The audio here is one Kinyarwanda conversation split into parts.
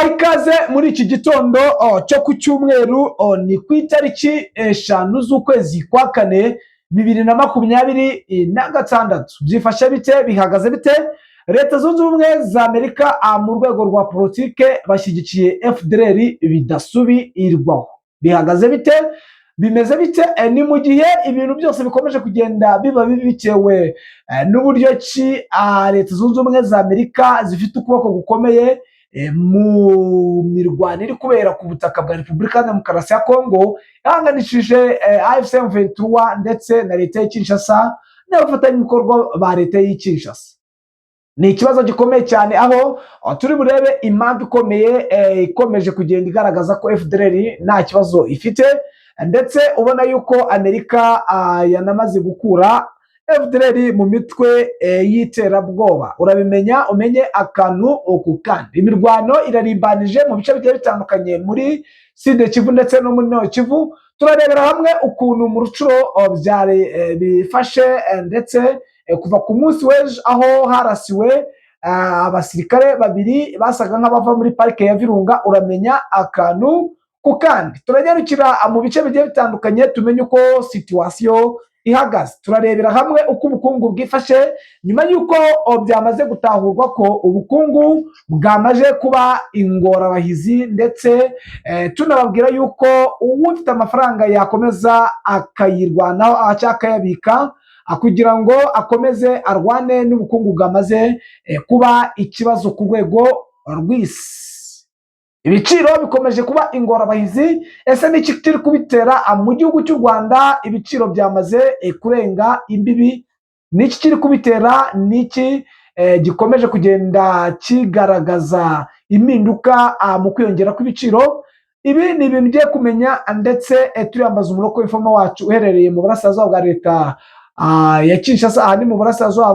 tubaha ikaze muri iki gitondo cyo ku cyumweru ni ku itariki 5 z'ukwezi kwa kane 2026. Byifashe bite, bihagaze bite? Leta zunze ubumwe za Amerika mu rwego rwa politike bashyigikiye FDLR bidasubirwaho. Bihagaze bite, bimeze bite? Ni mu gihe ibintu byose bikomeje kugenda biba bitewe n'uburyo ki leta zunze ubumwe za Amerika zifite ukuboko gukomeye mu mirwano iri kubera ku butaka bwa Repubulika ya Demokarasi ya Kongo, yahanganishije AFC M23 ndetse na leta ya Kinshasa n'abafatanyabikorwa ba leta ya Kinshasa. Ni ikibazo gikomeye cyane, aho turi burebe impamvu ikomeye ikomeje kugenda igaragaza ko FDLR nta kibazo ifite, ndetse ubona yuko Amerika yanamaze gukura FDLR mu mitwe y'iterabwoba. Urabimenya umenye akantu ku kandi. Imirwano irarimbanije mu bice bigiye bitandukanye muri Sud Kivu ndetse no muri Nord Kivu. Turarebera hamwe ukuntu mu rucuro byari bifashe, ndetse kuva ku munsi w'ejo aho harasiwe abasirikare babiri basaga nk'abava muri parike ya Virunga. Uramenya akantu ku kandi. Turanyarukira mu bice bigiye bitandukanye tumenye uko situation ihagaze. Turarebera hamwe uko ubukungu bwifashe nyuma y'uko byamaze gutahurwa ko ubukungu bwamaze kuba ingorabahizi, ndetse tunababwira yuko ufite amafaranga yakomeza akayirwanaho cyangwa akayabika kugira ngo akomeze arwane n'ubukungu bwamaze kuba ikibazo ku rwego rw'isi. Ibiciro bikomeje kuba ingorabahizi. Ese niki kiri kubitera? Mu gihugu cy'u Rwanda ibiciro byamaze kurenga imbibi. Niki kiri kubitera? Niki gikomeje kugenda kigaragaza impinduka mu kwiyongera kw'ibiciro? Ibi ni ibintu ugiye kumenya, ndetse turiyambaza umuroko w'ifoma wacu uherereye mu burasirazuba bwa leta ya Kinshasa, aha ni mu burasirazuba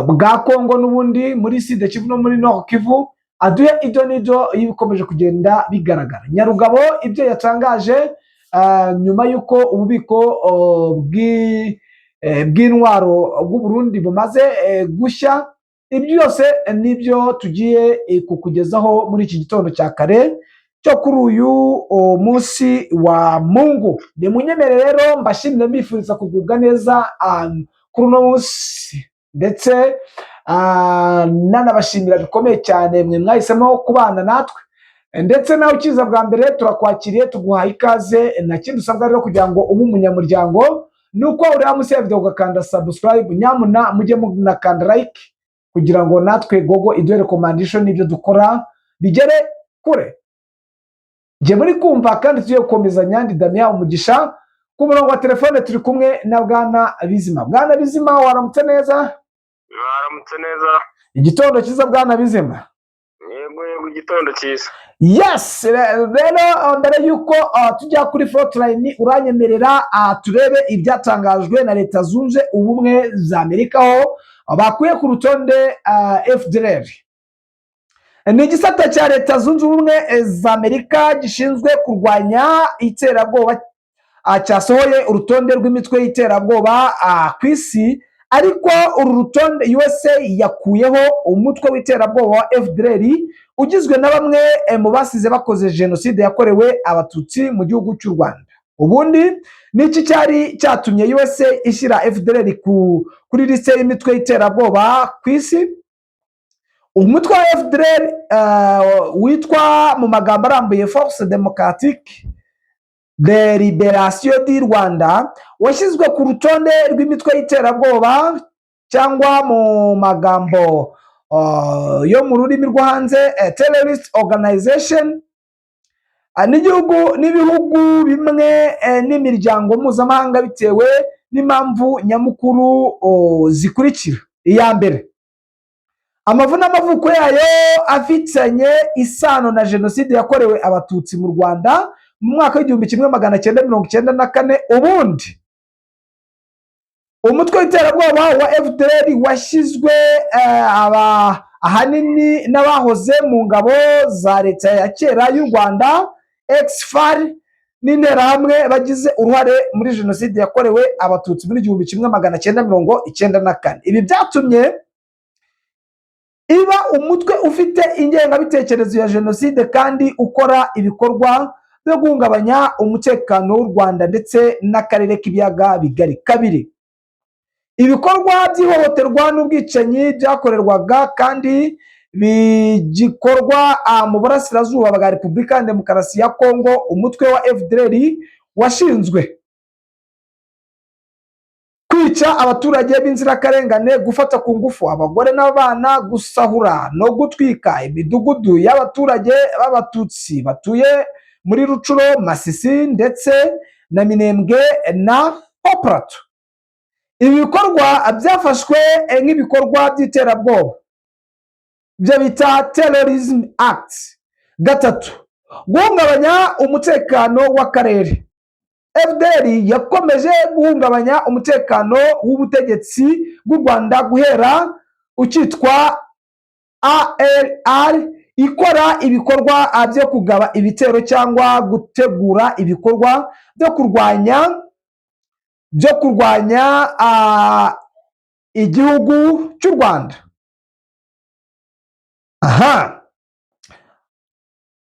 bwa Kongo, n'ubundi muri Sud Kivu no muri Nord Kivu. Aduhe ibyo n'ibyo bikomeje kugenda bigaragara. Nyarugabo ibyo yatangaje nyuma y'uko ububiko bw'intwaro bw'u Burundi bumaze gushya. Ibyo byose nibyo tugiye kukugezaho muri iki gitondo cya kare cyo kuri uyu munsi wa Mungu. Ni munyemere rero mbashimire mbifuriza kugubwa neza kuri uno munsi, ndetse nanabashimira bikomeye cyane mwe mwahisemo kubana natwe, ndetse nawe ukiza bwa mbere turakwakiriye, tuguhaye ikaze. Nta kindi usabwa rero kugira ngo ube umunyamuryango ni uko ureba munsi ya video ugakanda subscribe, nyamuna mujye munakanda like kugira ngo natwe Google iduhe recommendation n'ibyo dukora bigere kure. Jye muri kumva kandi tugiye gukomezanya. Ndi Damien Umugisha, ku murongo wa telefone turi kumwe na Bwana Bizima. Bwana Bizima, waramutse neza? Waramutse neza. Igitondo cyiza Bwana Bizima. Yego, igitondo cyiza. Yes, rero mbere yuko tujya kuri frontline, uranyemerera turebe ibyatangajwe na leta zunze ubumwe za Amerika aho bakuye ku rutonde FDLR. Ni igisata cya leta zunze ubumwe za Amerika gishinzwe kurwanya iterabwoba cyasohoye urutonde rw'imitwe y'iterabwoba ku isi, ariko uru rutonde USA yakuyeho umutwe w'iterabwoba wa FDLR ugizwe na bamwe mu basize bakoze jenoside yakorewe abatutsi mu gihugu cy'u Rwanda. Ubundi niki cyari cyatumye USA ishyira FDLR kuri liste y'imitwe y'iterabwoba ku isi? Umutwe wa FDLR witwa mu magambo arambuye Force Democratique de Liberation du Rwanda, washyizwe ku rutonde rw'imitwe y'iterabwoba cyangwa mu magambo yo mu rurimi rwo hanze terrorist organization, n'ibihugu bimwe n'imiryango mpuzamahanga bitewe n'impamvu nyamukuru zikurikira. Iya mbere, amavu n'amavuko yayo afitanye isano na jenoside yakorewe abatutsi mu Rwanda mu mwaka w'1994. Ubundi umutwe w'iterabwoba wa FDLR washyizwe ahanini n'abahoze mu ngabo za leta ya kera y'u Rwanda ex-FAR n'interahamwe bagize uruhare muri jenoside yakorewe abatutsi muri 1994. Ibi byatumye iba umutwe ufite ingengabitekerezo ya jenoside kandi ukora ibikorwa byo guhungabanya umutekano w'u Rwanda ndetse n'akarere k'ibiyaga bigari. Kabiri, ibikorwa by'ihohoterwa n'ubwicanyi byakorerwaga kandi bigikorwa mu burasirazuba bwa Repubulika ya Demokarasi ya Kongo, umutwe wa FDLR washinzwe kwica abaturage b'inzirakarengane, gufata ku ngufu abagore n'abana, gusahura no gutwika imidugudu y'abaturage b'abatutsi batuye muri Rucuro, Masisi ndetse na Minembwe na Plateau. Ibi bikorwa byafashwe nk'ibikorwa by'iterabwoba byo bita Terrorism Act. Gatatu, guhungabanya umutekano w'akarere. FDLR yakomeje guhungabanya umutekano w'ubutegetsi bw'u Rwanda guhera ukitwa ALR, ikora ibikorwa byo kugaba ibitero cyangwa gutegura ibikorwa byo kurwanya igihugu cy'u Rwanda.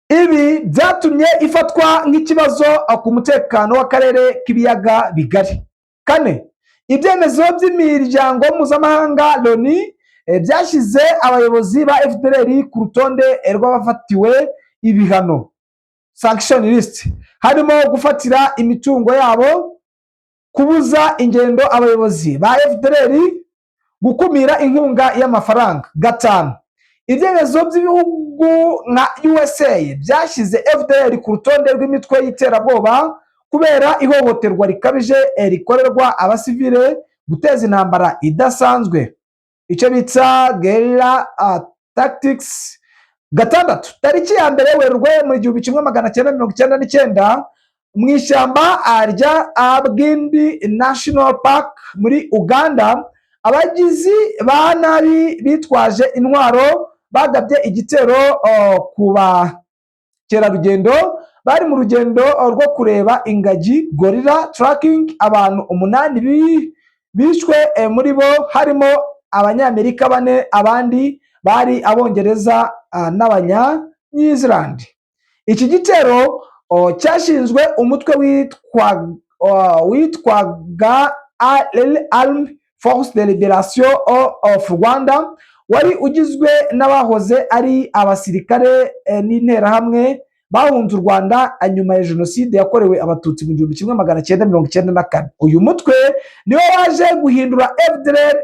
Ibi byatumye ifatwa nk'ikibazo ku mutekano w'akarere k'ibiyaga bigari. Kane, ibyemezo by'imiryango mpuzamahanga Loni byashyize abayobozi ba FDLR ku rutonde rw'abafatiwe ibihano, sanction list, harimo gufatira imitungo yabo, kubuza ingendo abayobozi ba FDLR, gukumira inkunga y'amafaranga. Gatanu, ibyemezo by'ibihugu nka USA byashyize FDLR ku rutonde rw'imitwe y'iterabwoba kubera ihohoterwa rikabije rikorerwa abasivile, guteza intambara idasanzwe, icyo bita guerrilla tactics. Gatandatu, tariki ya mbere Werurwe mu 1999 mu ishyamba rya Bwindi National Park muri Uganda, abagizi ba nabi bitwaje intwaro bagabye igitero ku bakerarugendo bari mu rugendo rwo kureba ingagi, gorilla tracking. Abantu 8 bishwe, muri bo harimo abanyamerika 4, abandi bari abongereza n'abanya-New Zealand. Iki gitero cyashinzwe umutwe witwaga Armed Force de Liberation of Rwanda, wari ugizwe n'abahoze ari abasirikare n'interahamwe bahunze u Rwanda nyuma ya jenoside yakorewe abatutsi mu 1994. Uyu mutwe niwo waje guhindura FDLR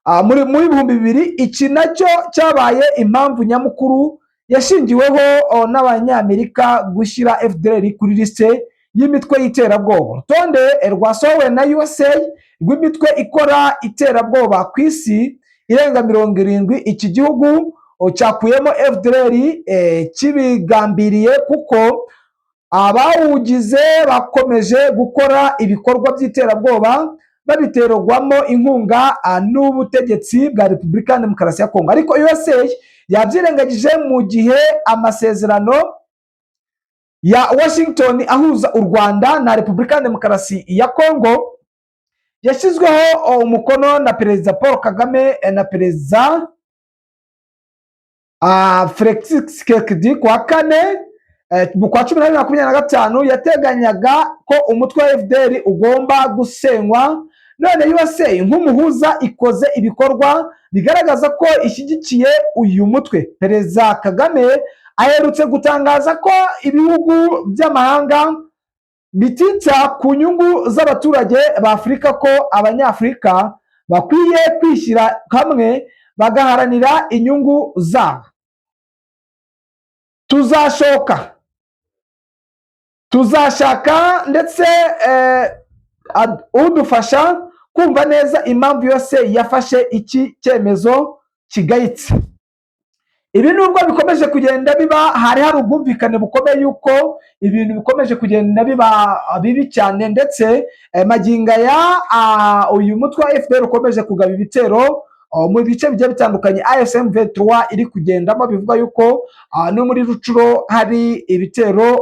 muri 2000. Iki nacyo cyabaye impamvu nyamukuru yashingiweho n'abanyamerika gushyira FDLR kuri liste y'imitwe y'iterabwoba. Urutonde rwasohowe na USA rw'imitwe ikora iterabwoba ku isi irenga 70. Iki gihugu cyakuyemo FDLR kibigambiriye kuko abawugize bakomeje gukora ibikorwa by'iterabwoba babiterwamo inkunga n'ubutegetsi bwa Repubulika ya Demokarasi ya Kongo. Ariko USA yabyirengagije mu gihe amasezerano ya Washington ahuza u Rwanda na Repubulika ya Demokarasi ya Kongo yashyizweho umukono na Perezida Paul Kagame na Perezida Felix Tshisekedi kwa 4 mu kwa 2025, yateganyaga ko umutwe wa FDLR ugomba gusenywa. None USA nk'umuhuza ikoze ibikorwa bigaragaza ko ishyigikiye uyu mutwe. Perezida Kagame aherutse gutangaza ko ibihugu by'amahanga bitita ku nyungu z'abaturage ba Afurika, ko abanyafurika bakwiye kwishyira hamwe bagaharanira inyungu zabo. Tuzashaka ndetse udufasha kumva neza impamvu yose yafashe iki cyemezo kigayitse. Ibi nubwo bikomeje kugenda biba, hari ubwumvikane bukomeye yuko ibintu bikomeje kugenda biba bibi cyane, ndetse maginga ya uyu mutwe wa FDLR ukomeje kugaba ibitero mu bice bigiye bitandukanye. AFC M23 iri kugendamo, bivuga yuko no muri Rucuro hari ibitero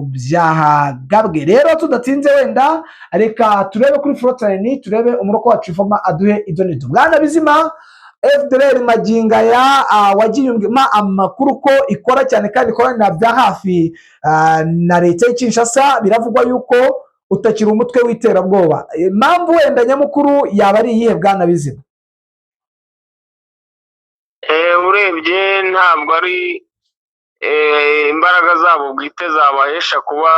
byahagabwe. Rero tudatinze, wenda reka turebe kuri Frontline, turebe umuroko wacu Foma aduhe idonido. Bwana Bizima, FDLR maginga ya wagiye umbwima amakuru ko ikora cyane kandi ikorana bya hafi na leta y'Kinshasa, biravugwa yuko utakiri umutwe w'iterabwoba. Impamvu wenda nyamukuru yaba ari iyihe bwana Bizima? urebye ntabwo ari imbaraga zabo bwite zabahesha kuba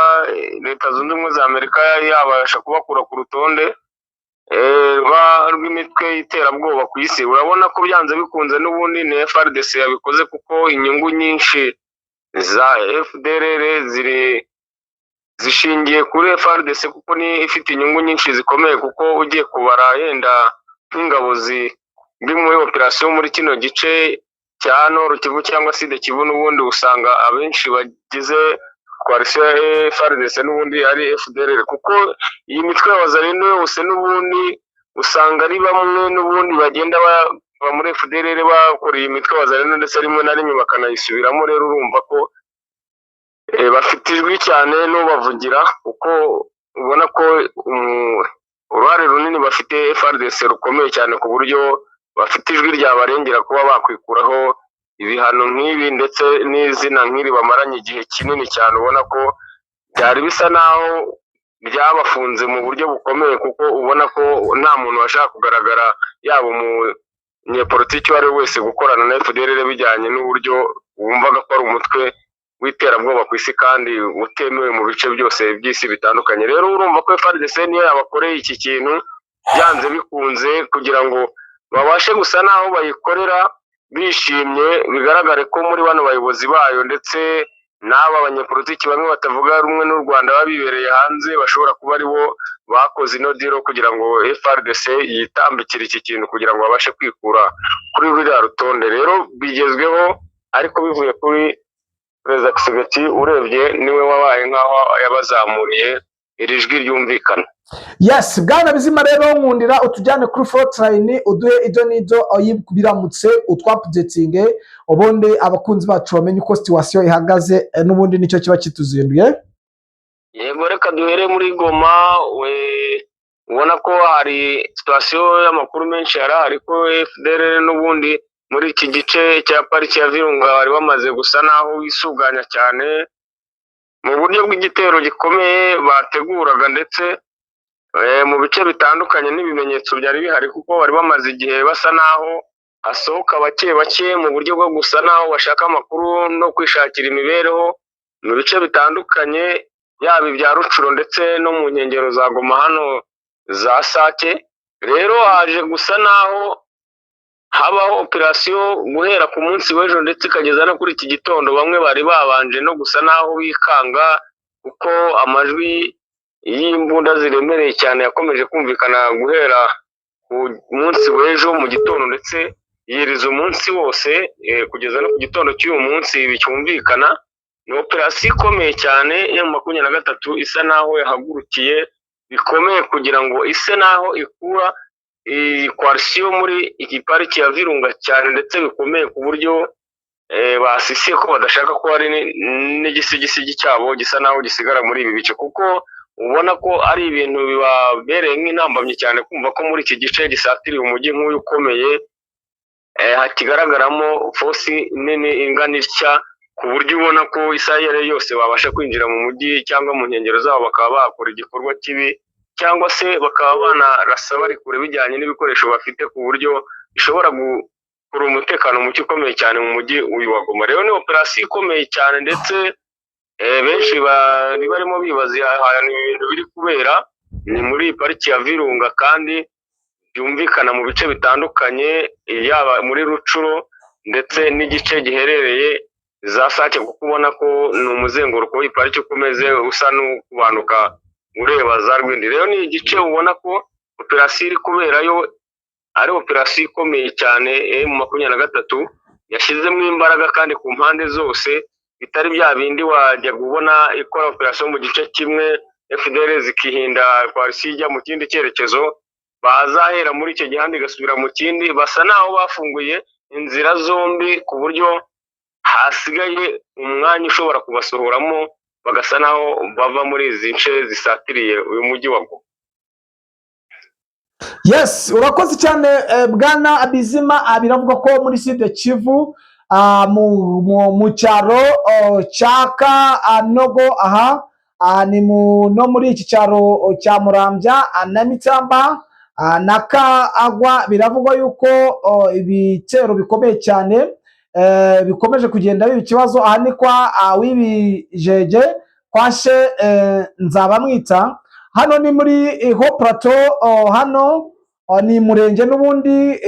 leta zunze ubumwe za Amerika yabasha kubakura ku rutonde rw'imitwe y'iterabwoba ku isi. Urabona ko byanze bikunze n'ubundi ni FARDC yabikoze, kuko inyungu nyinshi za FDLR zishingiye kuri FARDC, kuko ni ifite inyungu nyinshi zikomeye, kuko ugiye kubara yenda nk'ingabo ziri muri operasiyo muri kino gice cya Nord Kivu cyangwa Sud Kivu, n'ubundi usanga abenshi bagize coalition ya FARDC n'ubundi ari FDLR, kuko iyi mitwe y'abazalendo yose n'ubundi usanga ari bamwe n'ubundi bagenda bava muri FDLR bakora iyi mitwe y'abazalendo, ndetse rimwe na rimwe bakanayisubiramo. Rero urumva ko bafite ijwi cyane n'ubavugira, kuko ubona ko uruhare runini bafite FARDC rukomeye cyane, ku buryo bafite ijwi ryabarengera kuba bakwikuraho ibihano nk'ibi, ndetse n'izina nk'iri bamaranye igihe kinini cyane. Ubona ko byari bisa naho byabafunze mu buryo bukomeye, kuko ubona ko nta muntu washaka kugaragara, yaba umunyepolitiki uwo ari we wese, gukorana na FDLR bijyanye n'uburyo wumvaga ko ari umutwe w'iterabwoba ku isi kandi utemewe mu bice byose by'isi bitandukanye. Rero urumva ko FARDC niyo yabakoreye iki kintu byanze bikunze, kugira ngo babashe gusa naho bayikorera bishimye, bigaragare ko muri bano bayobozi bayo ndetse n'aba banyepolitiki bamwe batavuga rumwe n'u Rwanda babibereye hanze, bashobora kuba ari bo bakoze ino diro kugira ngo FARDC yitambikire iki kintu, kugira ngo babashe kwikura kuri ruriya rutonde. Rero bigezweho, ariko bivuye kuri Perezida Kisegeti, urebye niwe wabaye nk'aho yabazamuriye iri jwi ryumvikana. Yes, bwana Bizima, rero nkundira utujyane kuri Fortline uduhe ibyo n'ibyo biramutse utwapudetinge, ubundi abakunzi bacu bamenye uko situation ihagaze, n'ubundi nicyo kiba kituzinduye. Yego, reka duhere muri Goma. Ubona ko hari situation y'amakuru menshi arahari ko FDLR n'ubundi muri iki gice cya pariki ya Virunga bari bamaze gusa naho wisuganya cyane mu buryo bw'igitero gikomeye bateguraga, ndetse mu bice bitandukanye n'ibimenyetso byari bihari, kuko bari bamaze igihe basa naho hasohoka bake bake mu buryo bwo gusa naho bashaka amakuru no kwishakira imibereho mu bice bitandukanye, yaba ibya Rucuro ndetse no mu nkengero za Goma hano za Sake. Rero haje gusa naho habaho operasiyo guhera ku munsi w'ejo ndetse ikageza no kuri iki gitondo. Bamwe bari babanje no gusa naho bikanga, kuko amajwi y'imbunda ziremereye cyane yakomeje kumvikana guhera ku munsi w'ejo mu gitondo, ndetse yiriza umunsi wose kugeza no ku gitondo cy'uyu munsi bicyumvikana. Ni operasiyo ikomeye cyane ya 23 isa naho yahagurukiye bikomeye kugira ngo ise naho ikura coalition muri iki pariki ya Virunga cyane, ndetse bikomeye ku buryo basisiye ko badashaka ko hari n'igisigisigi cyabo gisa naho gisigara muri ibi bice, kuko ubona ko ari ibintu bibabereye nk'intambamye cyane kumva ko muri iki gice gisatiriye umujyi nk'uyu ukomeye hakigaragaramo fosi nini ingana itya, ku buryo ubona ko isaha iyo ari yo yose babasha kwinjira mu mujyi cyangwa mu nkengero zabo bakaba bakora igikorwa kibi, cyangwa se bakaba banarasa bari kure bijyanye n'ibikoresho bafite, ku buryo bishobora gukura umutekano muke ukomeye cyane mu mujyi uyu wa Goma. Rero ni operasiyo ikomeye cyane, ndetse benshi bari barimo bibaza ahantu ibintu biri kubera ni muri pariki ya Virunga, kandi byumvikana mu bice bitandukanye, yaba muri Rucuro ndetse n'igice giherereye za Sake, kuko ubona ko ni umuzenguruko w'ipariki ukomeze usa n'ukubanuka ureba za Rwindi. Rero ni igice ubona ko operasiyo iri kuberayo ari operasiyo ikomeye cyane mu 23 yashyizemo imbaraga, kandi ku mpande zose bitari bya bindi wajya kubona ikora operasiyo mu gice kimwe FDLR zikihinda coalition ijya mu kindi cyerekezo, bazahera muri icyo gihande igasubira mu kindi. Basa naho bafunguye inzira zombi, ku buryo hasigaye umwanya ushobora kubasohoramo bagasa naho bava muri izi nce zisatiriye uyu mujyi wa Goma. Yes, urakoze cyane bwana Bizima. Biravuga ko muri Sud Kivu mu cyaro cyaka Nogo aha ni no muri iki cyaro cya Murambya na Mitsamba na Kaagwa, biravugwa yuko ibitero bikomeye cyane bikomeje kugenda biba ikibazo. Aha ni kwa Wibijeje kwashe Nzabamwita, hano ni muri Ho Plateau, hano ni murenge n'ubundi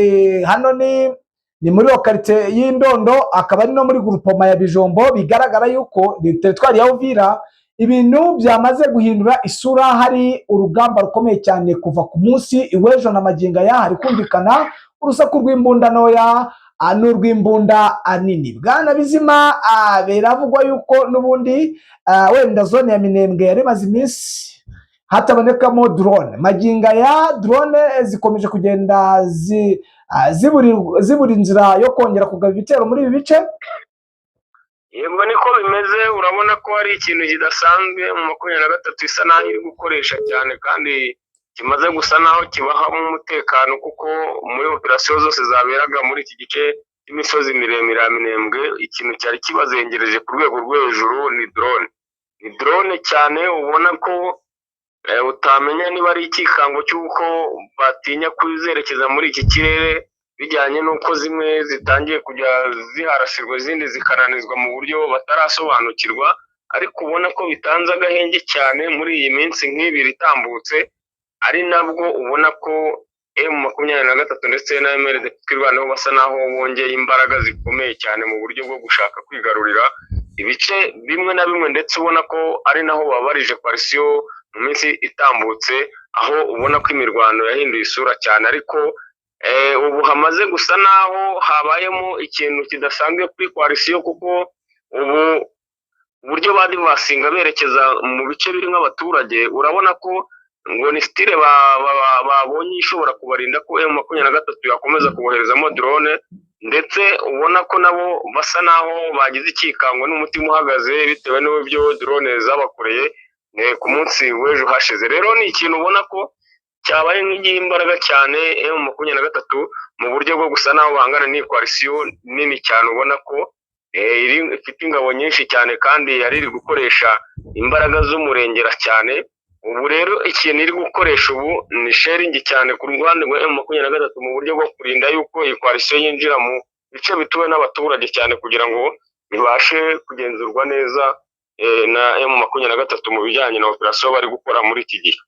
hano ni muri lokalite y'Indondo, akaba ari no muri groupement ya Bijombo. Bigaragara yuko teritwari ya Uvira ibintu byamaze guhindura isura. Hari urugamba rukomeye cyane kuva ku munsi w'ejo na maginga ya hari kumvikana urusaku rw'imbunda ntoya n'urw'imbunda nini. Bwana Bizima, biravugwa yuko n'ubundi wenda zone ya Minembwe yari maze iminsi hatabonekamo drone. Maginga ya drone zikomeje kugenda zibura inzira yo kongera kugaba ibitero muri ibi bice. Yego niko bimeze, urabona ko hari ikintu kidasanzwe mu 23 isa naho iri gukoresha cyane kandi kimaze gusa naho kibahamo umutekano, kuko muri operasiyo zose zaberaga muri iki gice cy'imisozi miremire ya Minembwe ikintu cyari kibazengereje ku rwego rwo hejuru ni drone cyane. Ubona ko utamenya niba ari ikikango cy'uko batinya kuzerekeza muri iki kirere, bijyanye n'uko zimwe zitangiye kujya ziharasirwa izindi zikananizwa mu buryo batarasobanukirwa, ariko ubona ko bitanze agahenge cyane muri iyi minsi nk'ibiri itambutse. Ari nabwo ubona ko M23 ndetse na MLD twirwanaho basa naho bongeye imbaraga zikomeye cyane mu buryo bwo gushaka kwigarurira ibice bimwe na bimwe, ndetse ubona ko ari naho babarije koalisiyo mu minsi itambutse, aho ubona ko imirwano yahinduye isura cyane. Ariko ubu hamaze gusa naho habayemo ikintu kidasanzwe kuri koalisiyo, kuko ubu uburyo badi basinga berekeza mu bice birimo abaturage, urabona ko ngo ni style babonye ishobora kubarinda ko M23 yakomeza kuboherezamo drone, ndetse ubona ko nabo basa naho bagize ikikango n'umutima uhagaze bitewe n'ibyo drone zabakoreye ku munsi w'ejo hashize. Rero ni ikintu ubona ko cyabaye nk'imbaraga cyane M23 mu buryo bwo gusa naho bahangana ni koalisiyo nini cyane, ubona ko ifite ingabo nyinshi cyane kandi yari iri gukoresha imbaraga z'umurengera cyane. Ubu rero ikintu iri gukoresha ubu ni sharing cyane ku ruhande rwa M23 mu buryo bwo kurinda yuko iyi koalisiyo yinjira mu bice bituwe n'abaturage cyane, kugira ngo bibashe kugenzurwa neza na M23 mu bijyanye na operasiyo bari gukora muri iki gihe.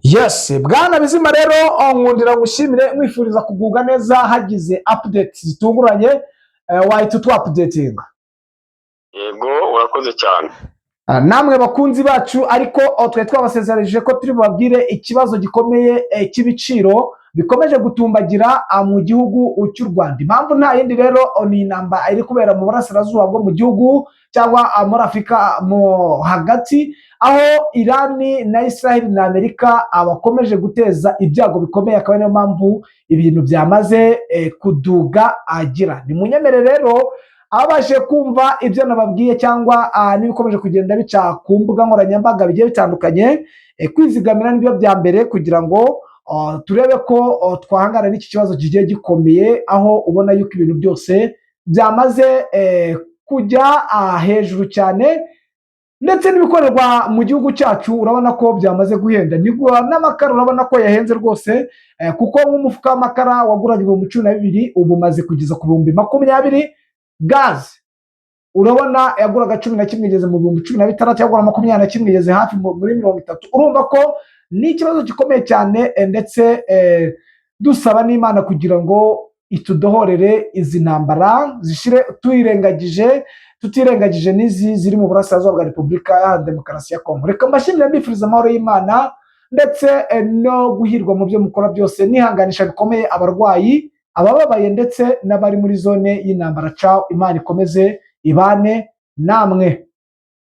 Yes, bwana Bizima, rero nkundira gushimire mwifuriza kugubwa neza. Hagize update zitunguranye wahita updating. Yego, urakoze cyane. Namwe bakunzi bacu, ariko twari twabasezeranyije ko turi babwire ikibazo gikomeye cy'ibiciro bikomeje gutumbagira mu gihugu cy'u Rwanda. Impamvu nta yindi rero ni intambara iri kubera mu burasirazuba bwo mu gihugu cyangwa muri Afurika mo hagati, aho Irani na Israel na Amerika bakomeje guteza ibyago bikomeye. Akaba niyo mpamvu ibintu byamaze kuduga agira. Ni munyemere rero abashe kumva ibyo nababwiye cyangwa n'ibikomeje kugenda bica ku mbuga nkoranyambaga bigiye bitandukanye, kwizigamira nibyo bya mbere kugira ngo turebe ko twahangana n'iki kibazo kigiye gikomeye, aho ubona yuko ibintu byose byamaze kujya hejuru cyane, ndetse n'ibikorerwa mu gihugu cyacu urabona ko byamaze guhenda. N'amakara urabona ko yahenze rwose, kuko nk'umufuka w'amakara waguraga 12,000 ubu umaze kugeza ku 20,000. Gaze urabona yaguraga 11 igeze mu 16,000, yagura 21 igeze hafi muri 30. Urumva ko ni ikibazo gikomeye cyane, ndetse dusaba n'Imana kugira ngo itudohorere izi ntambara zishire, tutirengagije n'izi ziri mu burasirazuba bwa Repubulika ya Demokarasi ya Kongo. Reka mbashimire mbifuriza amahoro y'Imana ndetse no guhirwa mu byo mukora byose, nihanganisha bikomeye abarwayi, abababaye ndetse n'abari muri zone y'intambara. Ciao, Imana ikomeze ibane namwe.